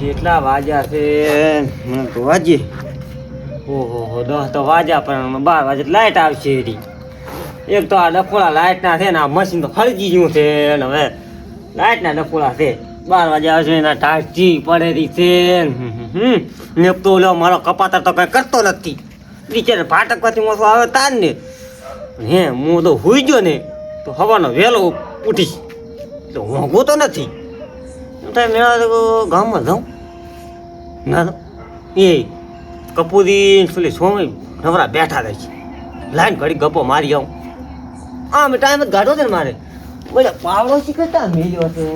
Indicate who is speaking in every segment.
Speaker 1: કેટલા વાગ્યા છે મને તો વાજે ઓહો 10 તો વાગ્યા પણ 12 વાગે લાઈટ આવશે એરી એક તો આ ડફોળા લાઈટ ના છે ને આ મશીન તો ખળગી ગયું છે અને હવે લાઈટ ના ડફોળા છે 12 વાગે આવશે એના ટાચી પડેલી છે ને તો લો મારો કપાતર તો કઈ કરતો નથી બિચારે ફાટકવાથી મોસો આવે તાર ને હે હું તો હુઈ ગયો ને તો હવાનો વહેલો ઉઠીશ તો ઊંઘું તો નથી મેળા ગામમાં જાઉં ના એ કપૂરી પેલી સોમી નવરા બેઠા રહે છે લાઈન ઘડી ગપ્પો મારી આવું આમ ટાઈમ જ ગાઢો છે ને મારે બોલે પાવડો શીખતા મેલ્યો છે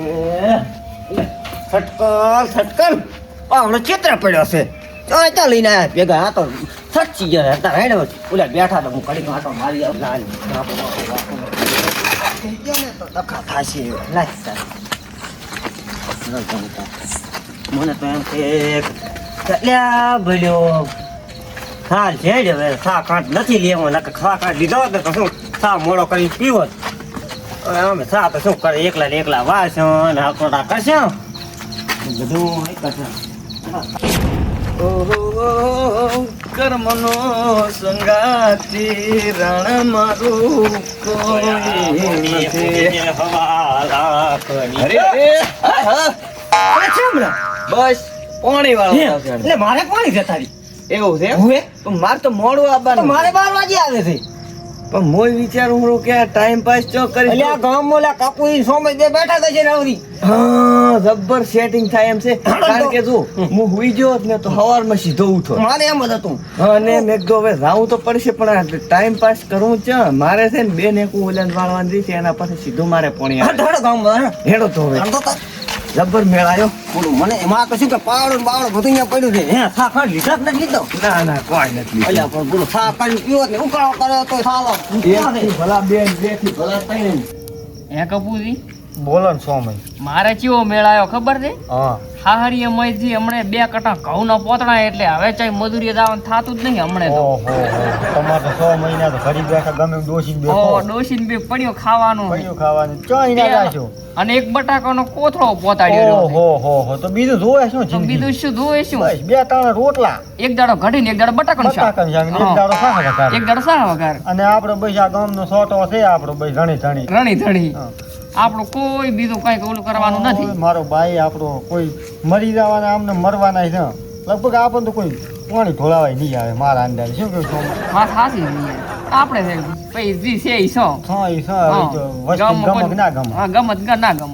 Speaker 1: છટકર પાવડો ચેતરા પડ્યો છે ચાલ લઈને આવ્યા ભેગા આ તો સચ્ચી ગયા હતા હેડ ઓલા બેઠા તો હું ઘડી ગાંટો મારી આવું લાલ તો દખા થાશે લાય મને તો એમ કે ભલ્યો હા છે જ હવે સા કાંટ નથી લેવો નકર ખા કાંટ લીધો તો શું સા મોડો કરીને પીવો હવે અમે સા તો શું કરે એકલા વાસો ને આકોટા કરશે બધું કરશે
Speaker 2: કર્મનો સંગાતી રણ મારું કોઈ નથી બસ પાણી વાળો
Speaker 1: એટલે મારે પાણી છે તારી
Speaker 2: એવું છે
Speaker 1: હવે
Speaker 2: પણ મારે તો મોડું આવવાનું
Speaker 1: મારે 12 વાગે આવે છે
Speaker 2: પણ મોય વિચારું કે ટાઈમ પાસ ચો કરી
Speaker 1: એટલે આ ગામમાં ઓલા કાપુરી સોમે બે બેઠા હતા છે નવરી
Speaker 2: હા જબ્બર સેટિંગ થાય એમ છે કારણ કે જો હું હુઈ ગયો ને તો સવારમાં સીધો ઉઠો
Speaker 1: મારે એમ જ હતું
Speaker 2: અને મેં કીધું હવે જાવું તો પડશે પણ ટાઈમ પાસ કરવું છે મારે છે ને બેન એક ઓલાને વાળવાની છે એના પાસે સીધું મારે પાણી આવે
Speaker 1: ઢળ ગામમાં
Speaker 2: હેડો તો હવે જબ્બર મેળાયો
Speaker 1: બોલું મને એમાં તો શું કે પાવડો ને બાવડો બધું અહીંયા પડ્યું છે હે સા ખાંડ લીધા જ નથી લીધો
Speaker 2: ના કોઈ નથી
Speaker 1: એટલે પણ બોલો સા ખાંડ પીવો ને ઉકાળો કર્યો તો સાલો
Speaker 2: એકથી ભલા બેન બેથી ભલા ત્રણ
Speaker 3: હે કપૂરી
Speaker 2: બોલો ને સોમય
Speaker 3: મારે ચેવો મેળ આવ્યો ખબર છે
Speaker 2: હા
Speaker 3: હાહરીએ મયથી હમણે 2 કટા ઘઉંના પોતણા એટલે હવે ચાઈ મજૂરીએ જવાનું થાતું જ નહીં હમણે તો
Speaker 2: તમારે તો 6 મહિના તો ઘડી બેઠા ગમે ડોસી
Speaker 3: ઓ ડોશીને બે પડ્યો ખાવાનું
Speaker 2: પડ્યું ખાવાનું ચોઈ ના જાશો
Speaker 3: અને એક બટાકાનો કોથળો પોતાડ્યો
Speaker 2: ઓહો તો બીજું જોવે શું
Speaker 3: તો બીજું શું ધોવે શું
Speaker 2: બસ 2-3 રોટલા
Speaker 3: એક દાડો ઘડીને એક દાડો બટાકાનું શાક
Speaker 2: બટાકાનું શાક ને એક દાડો શાક વઘાર
Speaker 3: એક દાડો શાક વઘાર
Speaker 2: અને આપણો બસ આ ગામનો સોટો છે આપણો બસ ધણી
Speaker 3: રણી ધણી આપણું કોઈ બીજું કઈ ઓલું કરવાનું નથી
Speaker 2: મારો ભાઈ આપણો કોઈ મરી જવાના આમને મરવાના છે લગભગ આપણને તો કોઈ પાણી ઢોળાવાય નહીં આવે મારા અંદાજે શું કહ્યું છું
Speaker 3: વાત સાચી આપણે પૈસી છે ઈ સો ગમત ના ગમ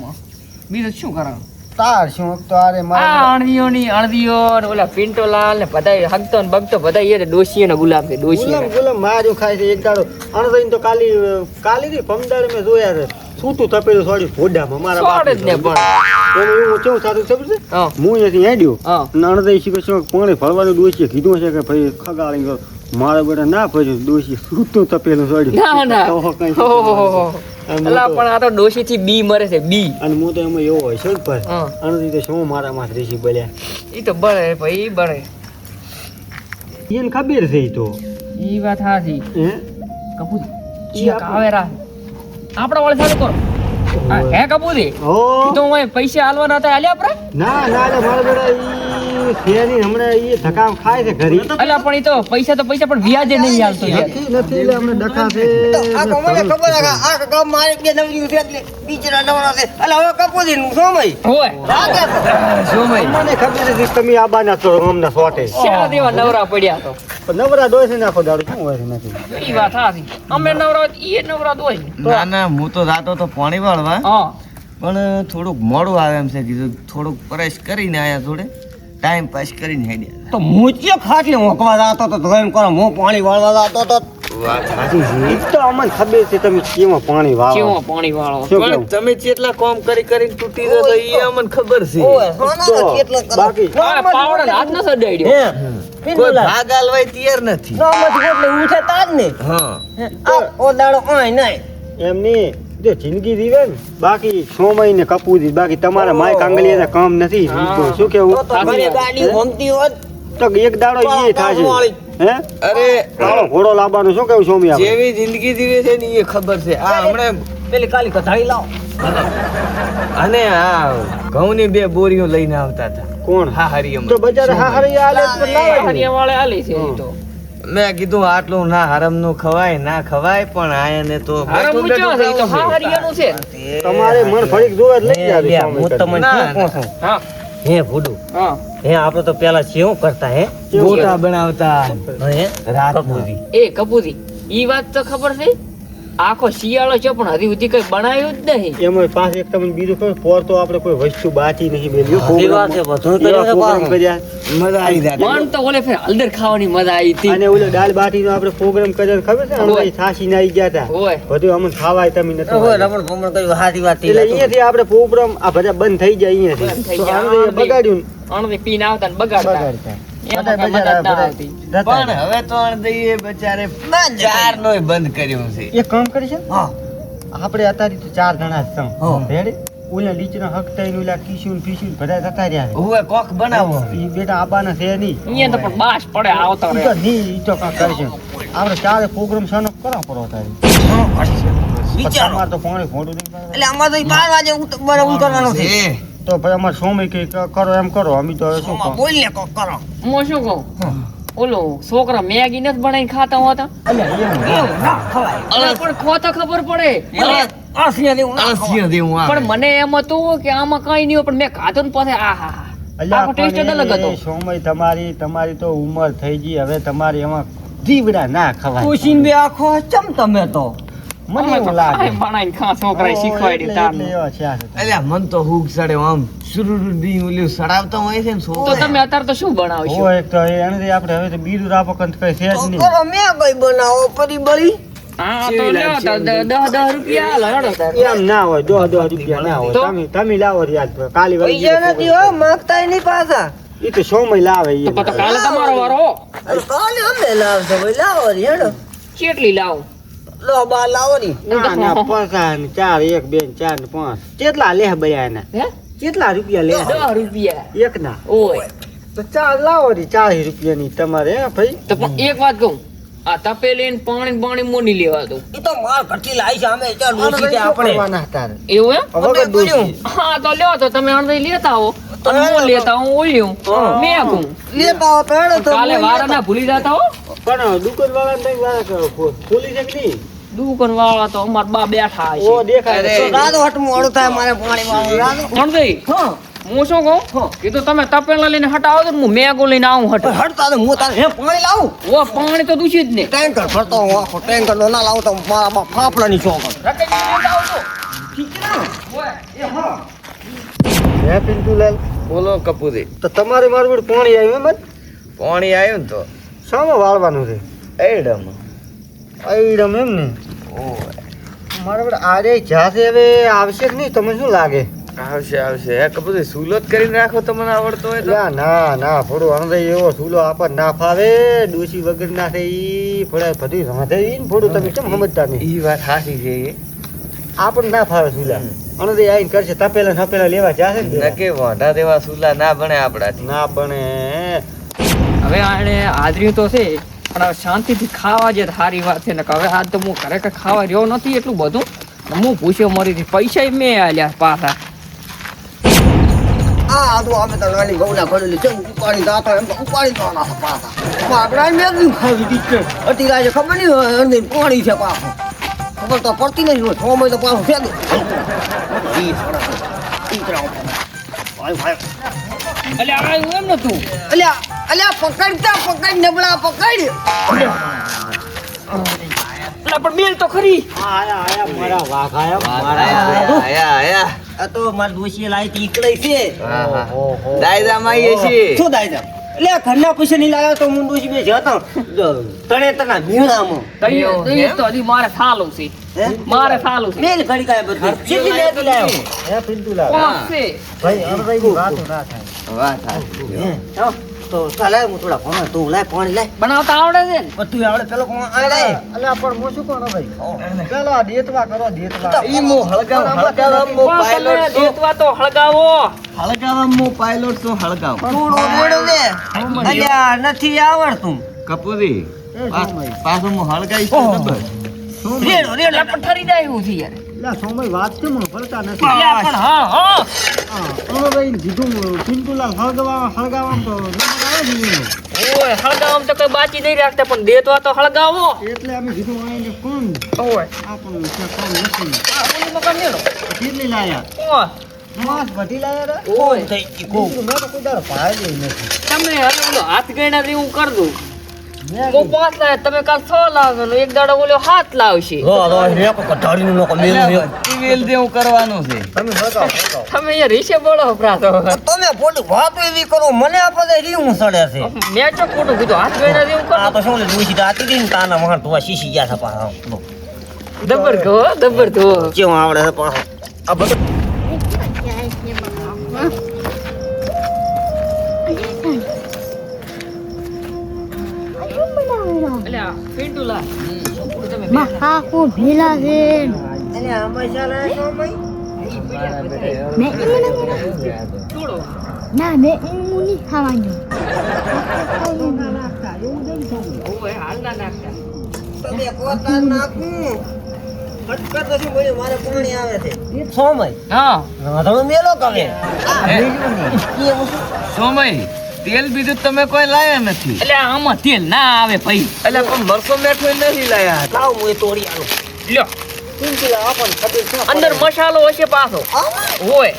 Speaker 3: બીજું શું કરવાનું
Speaker 2: તાર શું તો આરે મારા
Speaker 3: અણદીઓ ને ઓલા પિન્ટોલાલ ને બધાય હગતો ને બગતો બધાય એ ડોશી ને ગુલાબ છે ડોશી
Speaker 2: ગુલામ માર્યું ખાય છે એક દાડો અણદઈને તો કાલી ની પમદાડે મેં જોયા છે છૂટું તપેલું છોડી ભોડામાં મારા
Speaker 3: છોડ જ ને પણ
Speaker 2: હું કેવું સારું ખબર છે
Speaker 3: હા
Speaker 2: હું અહીંયાથી હેડ્યો
Speaker 3: હા
Speaker 2: અણદઈ શીખે શું પાણી ભરવાનું ડોશીએ કીધું છે કે ભાઈ ખગાડી મારા બેટા ના ભર્યું ડોશી છૂટું તપેલું છોડ્યું
Speaker 3: ના ઓહો અલા પણ આ તો ડોશી થી બી મરે છે બી
Speaker 2: અને હું તો એમાં એવો હોય છે ને ભાઈ અણદી તો શું મારા માં રેસી બોલ્યા
Speaker 3: ઈ તો બળે ભાઈ બળે
Speaker 2: એને ખબર છે ઈ તો
Speaker 3: ઈ વાત સાચી
Speaker 2: હે
Speaker 3: કપૂર ઈ કાવેરા આપડા વાળે ચાલુ કરો હે કપૂરી
Speaker 2: ઓ
Speaker 3: તો હું પૈસા આલવાના હતા આલ્યા આપણે
Speaker 2: ના એટલે મારા બેટા ઈ ફેરી હમણાં ઈ ધકામ ખાય છે ઘરી
Speaker 3: અલા પણ ઈ તો પૈસા પણ વ્યાજે નહીં આલતો
Speaker 2: નથી એટલે અમને ડખા છે
Speaker 1: આ તો મને ખબર છે આ ગામ મારે બે નવરી છે એટલે બીજરા નવરા છે એટલે હવે કપૂરી નું સોમય
Speaker 3: હોય
Speaker 1: રાગે
Speaker 3: સોમય
Speaker 2: મને ખબર છે તમે આબાના છો અમને સોટે
Speaker 3: શેના દેવા નવરા પડ્યા તો
Speaker 2: પણ નવરા દોય છે ને આખો દાડો શું હોય છે નથી
Speaker 3: ઈ વાત સાચી અમે નવરા ઈ નવરા દોય
Speaker 4: ના હું તો રાતો તો પાણી વાળવા
Speaker 3: હા
Speaker 4: પણ થોડુંક મોડું આવે એમ છે કીધું થોડુંક પરેશ કરીને આયા જોડે ટાઈમ પાસ કરીને હેડ્યા
Speaker 1: તો મૂચ્ય ખાટલે મોકવા જાતો તો એમ કરો હું પાણી વાળવા જાતો તો
Speaker 2: ઈ તો અમને ખબર છે તમે કેમાં પાણી વાવો
Speaker 3: કેવો પાણી વાળો
Speaker 2: શું
Speaker 4: પણ
Speaker 2: કહું?
Speaker 4: તમે જેટલા કામ કરીને તૂટી જાય તો એ અમને ખબર છે
Speaker 1: ઓય સોના કેટલો કરો
Speaker 2: બાકી
Speaker 3: પાવડે હાથ ન સડાડ્યો
Speaker 1: હે
Speaker 4: કોઈ
Speaker 1: પિંડોલા
Speaker 4: ભાગ આલવાય તૈયાર નથી
Speaker 1: નામાંથી એટલે ઉઠે તાજ ને
Speaker 4: હા
Speaker 1: ઓ દાડો ઓય નહીં
Speaker 2: એમની જો જિંદગી જીવે ને બાકી સોમય ને કપૂરી બાકી તમારા માય કાંગલિયા કામ નથી તો શું કેવું
Speaker 1: તો ઘરે ગાડી હોમતી હોત
Speaker 2: તો એક દાડો ઈ થાશે હે
Speaker 4: અરે
Speaker 2: કાળો ઘોડો લાવવાનું શું કેવું સોમી આપણે
Speaker 4: જેવી જિંદગી જીવે છે ને એ ખબર છે આ હમણે
Speaker 1: પેલી કાલી કથાળી લાવો.
Speaker 4: અને આ ઘઉંની 2 બોરીઓ લઈને આવતા હતા.
Speaker 2: કોણ
Speaker 4: હા હરિયમ.
Speaker 2: તો બજાર હાહરી આલે તો લાવે
Speaker 3: હરિયાવાળે આલી છે ઈ તો.
Speaker 4: મેં કીધું આટલું ના હરમનું ખવાય ના ખવાય, પણ આયને તો
Speaker 3: હારા
Speaker 4: બેઠું
Speaker 3: મૂંચો છે, ઈ તો
Speaker 4: બેઠું
Speaker 3: હા હરિયાનું છે.
Speaker 2: તમારે મન ફળીક જોવે જ લઈ
Speaker 1: લે,
Speaker 2: જાવ
Speaker 1: હું તમને
Speaker 4: ના,
Speaker 1: શું કહું છું?
Speaker 3: હા
Speaker 1: હે ભૂડું,
Speaker 3: હા
Speaker 1: હે આપણે તો પેલા સેવ કરતા હે
Speaker 4: ગોટા બનાવતા
Speaker 1: હે
Speaker 4: રાત સુધી.
Speaker 3: એ કપૂરી ઈ વાત તો ખબર છે. આખો શિયાળો છે પણ હજી સુધી કઈ બનાવ્યું જ નહીં.
Speaker 2: એમાં પાછ એક તમને બીજું કહું, પોર તો આપણે કોઈ વસ્તુ બાકી નહીં મેલ્યું.
Speaker 1: સાચી વાત છે, બધું કર્યું છે
Speaker 2: પ્રોગ્રામ
Speaker 1: પાછું.
Speaker 2: કર્યા.
Speaker 4: મજા આવી જાય.
Speaker 3: મન તો ઓલે ફેર હળદર ખાવાની મજા આવી હતી.
Speaker 2: અને ઓલો દાળ બાટીનો આપણે પ્રોગ્રામ કર્યો ખબર છે?
Speaker 3: હોય.
Speaker 2: અમે છાસી ના આવી ગયા હતા.
Speaker 3: હોય
Speaker 2: બધું અમને ખાવાય તમે નતું
Speaker 1: ઓહો,
Speaker 2: ખાધું.
Speaker 1: રમણ ભમણ કર્યું, સાચી વાત છે.
Speaker 2: એટલે અહીંયાથી આપણે પ્રોગ્રામ આ બધા બંધ થઈ જાય
Speaker 3: બંધ થઈ
Speaker 2: અહીંયાથી. તો
Speaker 3: ગયા.
Speaker 2: આને બગાડ્યું
Speaker 3: અણધી પીને આવતા ને બગાડતા.
Speaker 2: બગાડતા.
Speaker 3: એમાં કઈ
Speaker 2: બધા
Speaker 3: મજા જ ના
Speaker 2: બધા
Speaker 3: આવતી.
Speaker 4: પણ હવે તો અણદઈએ બચારે 4 નોય બંધ કર્યું છે.
Speaker 2: એક કામ કરી છે
Speaker 1: હા.
Speaker 2: આપણે અત્યારે તો 4 જણા જ
Speaker 1: હા.
Speaker 2: છું રેડી. ઓલા લીચના હકતા ઓલા કિશુન ફીશુન બધા જતા રહ્યા છે.
Speaker 4: હવે કોક બનાવો.
Speaker 2: ઈ બેટા આબાના છે નહીં.
Speaker 3: અહીંયા તો પણ બાસ પડે આવતા
Speaker 2: ઈ
Speaker 3: રહે.
Speaker 2: તો નહીં, ઈ તો કાંઈક કરશે. આપણે ચારે પ્રોગ્રામ શાનો કરો પડો તારી.
Speaker 1: વિચારો.
Speaker 2: તમારે તો પાણી ફોડું નહીં પાડવાનું.
Speaker 1: એટલે અમારે તો 5 વાગે બરાબર કરવાનું છે.
Speaker 4: છે.
Speaker 2: તો ભાઈ અમારે સોમય કઈ કરો એમ કરો, અમે તો હવે શું કહો.
Speaker 1: બોલ ને કોક કરો.
Speaker 3: હું શું કહું ઓલો છોકરા મેગી નથી બનાવીને ખાતા હોતા.
Speaker 1: એવું ના ખવાય.
Speaker 3: અલા પણ ખો તો ખબર પડે.
Speaker 1: આ સિંહ જેવું ના ખવાય.
Speaker 4: આસિયા દેવું આવે.
Speaker 3: પણ મને એમ હતું કે આમાં કઈ નહીં હોય પણ મેં ખાધું ને પછી આહા
Speaker 2: અલ્યા
Speaker 3: આખો ટેસ્ટ જ અલગ હતો.
Speaker 2: પણ એ સોમય તમારી તો ઉંમર થઈ ગઈ, હવે તમારી એમાં જીવડા ના ખવાય.
Speaker 1: ખુશીને બે આખો ચમ તમે તો.
Speaker 2: મને એવું લાગે.
Speaker 3: બનાવીને ખા છોકરાએ શીખવાડી
Speaker 2: એટલે
Speaker 3: તારનું.
Speaker 2: એવા છે આ તો.
Speaker 4: અલ્યા મન તો હુક સડે આમ સુરુરુ દી ઓલું સડાવતા હોય છે ને
Speaker 3: તો
Speaker 4: છોકરા.
Speaker 3: તમે અત્યારે તો શું બનાવશો?
Speaker 2: હોય એક તો એને આપણે હવે તો બીજું રાપકંત કઈ છે જ નહીં.
Speaker 1: કરો મેં કઈ બનાવો પરી બળી.
Speaker 3: હા તો લ્યો તો 10 રૂપિયા હાલો હેડો તાર.
Speaker 2: એમ ના હોય, 10 રૂપિયા ના હોય.
Speaker 3: તો?
Speaker 2: તમે લાવો યાદ કાલી વાળી
Speaker 1: પૈસા નથી હો, માંગતા નહીં પાછા.
Speaker 2: ઈ તો સોમય લાવે ઈ.
Speaker 3: તો કાલે તમારો વારો હો.
Speaker 1: અરે કાલે અમે લાવજો ભાઈ, લાવો રી હેડો.
Speaker 3: કેટલી લાવો?
Speaker 1: લો બા લાવો રી.
Speaker 2: ના ના 5 ને 4 1 2 4 ને 5 કેટલા લે બયા ના?
Speaker 3: હે
Speaker 2: કેટલા રૂપિયા લે
Speaker 3: 10 રૂપિયા
Speaker 2: એક ના?
Speaker 3: ઓય.
Speaker 2: તો 4 લાવો રી, 40 રૂપિયાની તમારે હે ભાઈ.
Speaker 3: તો પણ એક વાત કહું, આ તપેલી ને પાણી મોની લેવા દો.
Speaker 1: ઈ તો માર ઘટી લાવી છે અમે ત્યાં
Speaker 2: આને
Speaker 1: ડોસી
Speaker 2: ભાઈ
Speaker 1: તે
Speaker 2: શું
Speaker 1: આપણે.
Speaker 2: કરવાના તારે?
Speaker 3: એવું એમ?
Speaker 2: હવે તો ડોસી.
Speaker 3: હા તો લ્યો તો તમે અણધી લેતા આવો અને હું લેતા હું ઓલ્યું મેં કહું
Speaker 1: લેતા હો તો હેડો તો
Speaker 3: કાલે વારા ના ભૂલી જતા હો.
Speaker 2: પણ દુકાન વાળા ને વાળા ખોલી છે કે નહીં?
Speaker 3: દુકાન વાળા તો અમાર બા બેઠા
Speaker 2: ઓ
Speaker 3: હશે.
Speaker 2: દેખાય
Speaker 4: અરે.
Speaker 2: છે.
Speaker 1: રાતો હટ મોડું થાય મારે પાણી વાળું રાતો.
Speaker 3: અણધી
Speaker 1: હા
Speaker 3: હું શું કહું કીધું તમે તપેલા લઈને હટાવો તો હું મેગો લઈને આવું હટ.
Speaker 1: હટતા તો હું તારે હે પાણી લાવું.
Speaker 3: ઓ પાણી તો દૂષિત ને.
Speaker 1: ટેન્કર ભરતો હું આખો ટેન્કર નો ના લાવું તો મારા બાપ ફાફડાની ચોકડ.
Speaker 2: હે પિન્ટુલાલ,
Speaker 4: બોલો કપૂરી.
Speaker 2: તો તમારે મારું બધું પાણી આવ્યું એમ જ?
Speaker 4: પાણી આવ્યું ને તો
Speaker 2: શામાં વાળવાનું છે?
Speaker 4: એડમ.
Speaker 2: આઈડમ એમ ને? મારે બધું આરે જાશે હવે આવશે કે નહીં, તમને શું લાગે?
Speaker 4: આવશે હે કપૂરી. સુલો જ કરીને રાખો તમને આવડતો હોય તો.
Speaker 2: લા ના ના થોડું અણદય એવો ચૂલો આપણને ના ફાવે, ડોસી વગર ના છે ઈ થોડા બધું રાંધે ઈ ને થોડું તમે કેમ સમજતા નહીં?
Speaker 4: ઈ વાત સાચી છે એ.
Speaker 2: આપણને ના ફાવે ચૂલા. અણદય આઈને કરશે તપેલા ને હપેલા લેવા જાશે ને પેલા.
Speaker 4: નકે વાંઢા દેવા સુલા ના બને આપણાથી.
Speaker 2: ના બને.
Speaker 3: હવે આને હાજરી તો છે પણ હવે શાંતિથી ખાવા જે સારી વાત છે ને કે હવે આજ તો હું ઘરે કઈ ખાવા રહ્યો નથી એટલું બધું ને હું પૂછ્યો મરી પૈસા મેં આલ્યા પાછા.
Speaker 1: આ તો અમે તો નાની ગૌના ભરેલી છે ઉપાડી દાતો એમ તો ઉપાડી તો ના પાછા. આપણા મેં ખાવી દીકરે અતિ રાજે ખબર નહીં હોય અંદર પાણી છે પાછું. ખબર તો પડતી નહીં હોય સમય તો પાછું ફેંદું.
Speaker 3: અલ્યા આવ્યું એમ નતું.
Speaker 1: અલ્યા અલ્યા પકડ નબળા પકડ.
Speaker 3: અલા પણ બેલ તો ખરી.
Speaker 2: આયા આયા મારા વાઘ આયા
Speaker 4: આયા.
Speaker 1: આ તો મારા ડોશીએ લાવી હતી ઈકડે છે.
Speaker 2: ઓહો.
Speaker 4: દાયરામાં આવીએ છીએ.
Speaker 1: શું થાય છે? એટલે ઘરના પૈસા નહીં લાવ્યો તો હું ડોશી બે જતો તણે તના મેળામાં.
Speaker 3: તો હજી મારે સાલું છે. મારે સાલું છે.
Speaker 1: મેલ ઘડી કાંઈ બધું. કેટલી લેતી લાવ્યો?
Speaker 2: હે પિન્ટુલાલ,
Speaker 3: કોક છે.
Speaker 2: ભાઈ અણદયની વાતો ના થાય.
Speaker 4: વાત સાચી.
Speaker 1: હો, તો ચાલે હું થોડા ભણો તું લાય પાણી લાય.
Speaker 3: બનાવતા આવડે છે ને?
Speaker 1: બધું આવડે પેલો કોણ આ લાય.
Speaker 2: અલ્યા પણ હું શું કહું ભાઈ, ચાલો આ દેતવા કરો દેતવા.
Speaker 4: ઈ મો હળગાવ મો
Speaker 3: પણ
Speaker 4: પાયલોટ
Speaker 3: તમે
Speaker 4: છું.
Speaker 3: દેતવા તો હળગાવો.
Speaker 4: હળગાવ મો પાયલોટ છું હળગાવ.
Speaker 1: થોડો રેડો લે. અલ્યા નથી આવડતું.
Speaker 4: કપૂરી
Speaker 2: એ
Speaker 4: પાછું હું હળગાઈશ તો
Speaker 1: ઓહો.
Speaker 4: ખબર.
Speaker 1: રેડો રેડો
Speaker 3: એટલે પણ ઠરી જાય એવું છે યાર.
Speaker 2: લા સોમય વાત કેમ ફરતા નથી
Speaker 3: અલ્યા પણ હા હા
Speaker 2: હા અમરભાઈ કીધું પિન્ટુલાલ હળગાવામાં તો નંબર આવે છે એનો.
Speaker 3: ઓય હળગાવવામાં તો કઈ બાકી નહીં રાખતા પણ દેતો તો હળગાવો
Speaker 2: એટલે અમે કીધું આઈને કોણ
Speaker 3: ઓય
Speaker 2: આપણને છે કોણ નથી
Speaker 3: આ ઓલી મકાન લેલો
Speaker 2: કેટલી લાયા
Speaker 3: ઓય
Speaker 2: માસ બધી લાયા રે
Speaker 3: ઓય
Speaker 2: મેં તો કોઈ દાડો ભાડે નથી
Speaker 3: તમે હવે ઓલો હાથ ગયડા જેવું કર દઉં
Speaker 2: મેં
Speaker 3: હું 5 લાવ તમે કાલ 6 લાવશો ને એક દાડો ઓલો 7 લાવશે
Speaker 4: ટીવીએલ જેવું કરવાનું છે
Speaker 2: તમે હગાવ
Speaker 3: તમે અહીંયા રીસે બોલો પ્રાતો
Speaker 1: તમે પોલી વાત એવી કરો મને આપણે રીવું સડે છે
Speaker 3: મેં તો ખોટું કીધું હાથ ગયડા જેવું
Speaker 1: આ
Speaker 3: કરો
Speaker 1: તો શું લે દુસી દાતી દીન તાના મહાર તો શીશી ગયા છે પાછા
Speaker 3: દબર ધો
Speaker 1: કેવું આવડે છે પાછા આ બધું
Speaker 3: અલ્યા પિન્ટુલા તમે
Speaker 5: Aku bila Zin.
Speaker 1: અને આમાં ચાલે સમય
Speaker 5: Mek ini
Speaker 3: છોડો
Speaker 5: Nah, mek ini ni kawannya.
Speaker 3: ઓય હાલ ના નાખતા
Speaker 1: તમે પોતા નાખું ફટકર તો શું બોલ્યો મારે પાણી આવે છે સમય
Speaker 3: હા
Speaker 1: રાધણો મેલો કવે
Speaker 4: સોમય તેલ બીજું તમે કોઈ લાયા નથી
Speaker 3: એટલે આમાં તેલ ના આવે ભાઈ
Speaker 4: એટલે પણ મરસો મેઠું નથી લાયા
Speaker 1: લાવ હું એ તોડી આલું
Speaker 3: લ્યો
Speaker 1: પિંકીલા આપણ ખબર છે
Speaker 3: અંદર મસાલો હશે પાછો હોય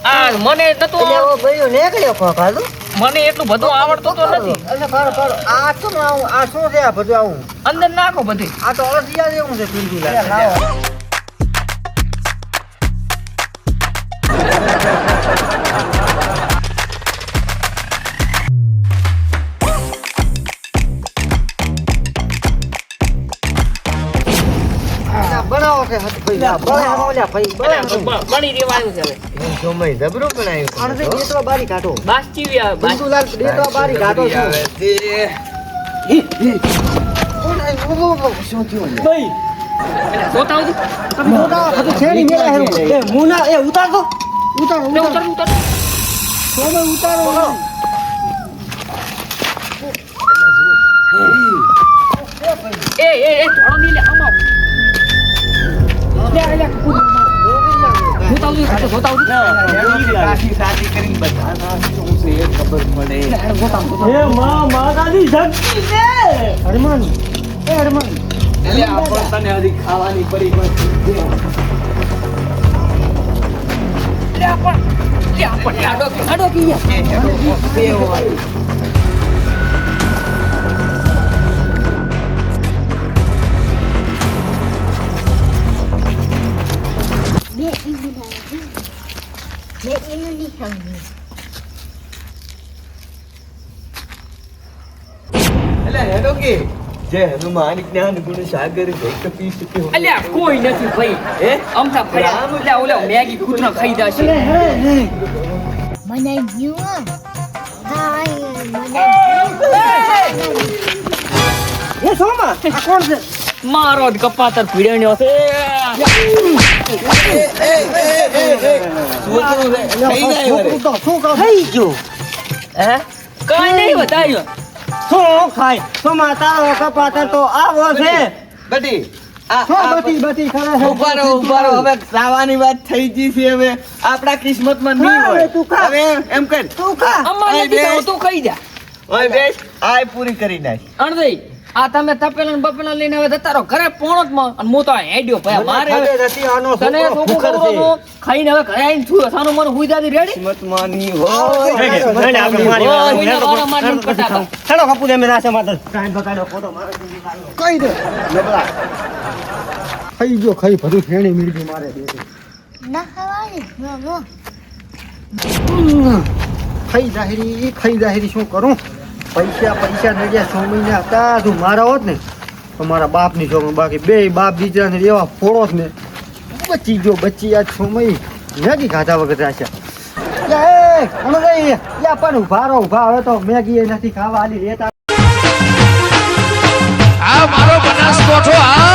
Speaker 3: આ મને નતો
Speaker 1: એટલે ઓ ભાઈઓ નીકળ્યો કોકાલો
Speaker 3: મને એટલું બધું આવડતું તો નથી
Speaker 2: એટલે કારો આ શું આવું આ શું છે આ બધું આવું
Speaker 3: અંદર નાખો બધી
Speaker 2: આ તો અળસિયા જેવું છે પિન્ટુલાલ બનાવો કે ભાઈ બનાવો લ્યા ભાઈ બનાવો
Speaker 3: બની રેવાનું છે હવે
Speaker 4: સોમય જબરું બનાવ્યું
Speaker 2: અણસે દેતવા બારી કાઢો
Speaker 3: બાસ્ચી આવે
Speaker 2: પિન્ટુલાલ દેતવા બારી કાઢો છો
Speaker 4: શું થયું
Speaker 2: ભાઈ
Speaker 3: જોતા હું
Speaker 2: તમે જોતા બધું છેડી મેલા હેરું એ મુના એ ઉતાર દો ઉતારો
Speaker 3: ઉતર ઉતર
Speaker 2: સોમે ઉતારો
Speaker 3: એ થોડો ની લે આમાં જોતા હું
Speaker 4: સાથી કરીને બધાના શું છે એ ખબર પડે
Speaker 2: એ માં માતાજી શક્તિ છે હરમન એ હરમન
Speaker 4: એટલે આપણે તને હજી ખાવાની પડી
Speaker 5: Mek ini dah. Mek ini ni kawannya.
Speaker 4: એટલે હેડો કે જય હનુમાન જ્ઞાન ગુણ સાગર જય કપી સુખી
Speaker 3: અલ્યા કોઈ નથી ભાઈ
Speaker 4: હે
Speaker 3: અમથા ફર્યા એટલે ઓલા મેગી કૂતરા ખાઈ જશે
Speaker 5: Mana jiwa? Hai, mana
Speaker 2: એ સોમા આ કોણ છે
Speaker 3: મારો જ કપાતર પીડ્યો છે
Speaker 4: છોકરું છે થઈ જાય વરે
Speaker 2: તો શું કહો
Speaker 1: થઈ ગયો
Speaker 3: હે કાઈ નહીં બતાવ્યો
Speaker 1: શું ખાય સોમા તારો કપાતર તો આવો છે
Speaker 4: બટી આ
Speaker 2: શું બતી કરે છે
Speaker 4: ઉભા રહો હવે ખાવાની વાત થઈ ગઈ છે હવે આપણા કિસ્મતમાં નહીં
Speaker 2: હા,
Speaker 4: હોય
Speaker 2: હવે તું ખા.
Speaker 4: હવે એમ કર
Speaker 2: તું ખા
Speaker 3: અમાર
Speaker 4: અય
Speaker 3: નથી
Speaker 4: બેસ.
Speaker 3: ખાવું, તું ખાઈ જા
Speaker 4: ઓય બેસ આય પૂરી કરી નાખ
Speaker 3: અણદઈ આ તમે તપેલા ને બપેલા લઈને હવે જતા રહો ઘરે પોણો જ માં અને હું તો હેડ્યો ભાઈ મારે હવે
Speaker 2: નથી આનો
Speaker 3: તને
Speaker 2: છોકરો
Speaker 3: છોકરો
Speaker 2: ભૂખર
Speaker 3: કરવો
Speaker 2: છે
Speaker 3: તો ખાઈને હવે ઘરે આવીને છુયો સાનું મારું હુઈ જાતી રેડી
Speaker 4: કિસ્મતમાં નહીં
Speaker 2: ઓય,
Speaker 4: હોય
Speaker 1: નહીં, આપણે મારી વાત
Speaker 3: ઓય, ઓય, ઓય, મારી વાત પટાતા.
Speaker 1: હેલો કપૂર એમ રાસે માત્ર ટાઈમ બગાડ્યો ખોટો મારે
Speaker 2: કઈ દે નબળા ખાઈ ગયો ખાઈ બધું ફેણી મીડી મારે દે
Speaker 5: nak kawannya? No.
Speaker 2: ખાઈ જાહેરી શું કરું પૈસા નડ્યા 6 મહિના હતા તું મારા હોત ને તો મારા બાપની છોકરી બાકી બે બાપ દીકરાને એવા ફોડો જ ને બચી ગયો બચી આ 6 મહિના મેગી ખાધા વગર રાખ્યા પણ ઉભા હવે તો મેગી એ નથી ખાવા આલી લેતા
Speaker 6: આ મારો બનાસકોઠો આ